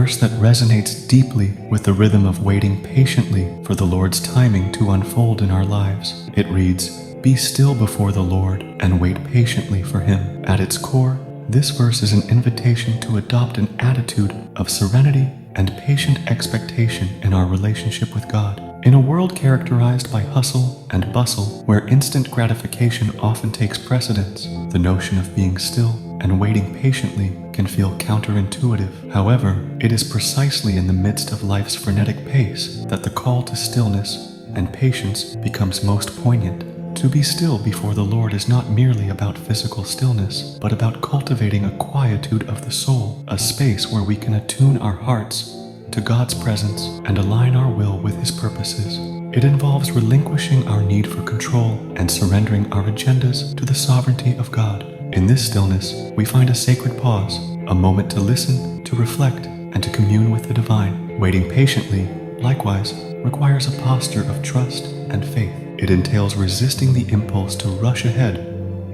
verse that resonates deeply with the rhythm of waiting patiently for the Lord's timing to unfold in our lives. It reads, "Be still before the Lord and wait patiently for Him." At its core, this verse is an invitation to adopt an attitude of serenity and patient expectation in our relationship with God. In a world characterized by hustle and bustle, where instant gratification often takes precedence, the notion of being still and waiting patiently can feel counterintuitive. However, it is precisely in the midst of life's frenetic pace that the call to stillness and patience becomes most poignant. To be still before the Lord is not merely about physical stillness, but about cultivating a quietude of the soul, a space where we can attune our hearts to God's presence and align our will with His purposes. It involves relinquishing our need for control and surrendering our agendas to the sovereignty of God. In this stillness, we find a sacred pause, a moment to listen, to reflect, and to commune with the divine. Waiting patiently, likewise, requires a posture of trust and faith. It entails resisting the impulse to rush ahead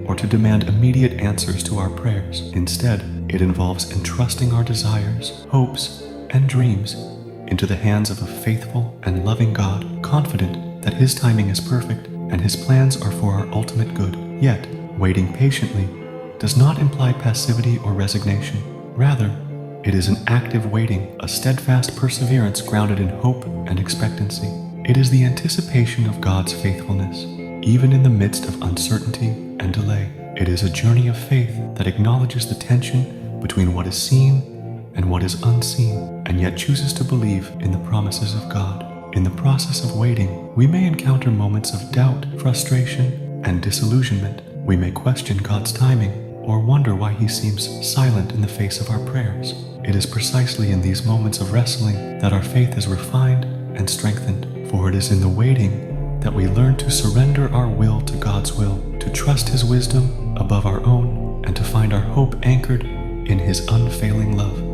or to demand immediate answers to our prayers. Instead, it involves entrusting our desires, hopes, and dreams into the hands of a faithful and loving God, confident that His timing is perfect and His plans are for our ultimate good. Yet, waiting patiently does not imply passivity or resignation. Rather, it is an active waiting, a steadfast perseverance grounded in hope and expectancy. It is the anticipation of God's faithfulness, even in the midst of uncertainty and delay. It is a journey of faith that acknowledges the tension between what is seen and what is unseen, and yet chooses to believe in the promises of God. In the process of waiting, we may encounter moments of doubt, frustration, and disillusionment. We may question God's timing or wonder why He seems silent in the face of our prayers. It is precisely in these moments of wrestling that our faith is refined and strengthened, for it is in the waiting that we learn to surrender our will to God's will, to trust His wisdom above our own, and to find our hope anchored in His unfailing love.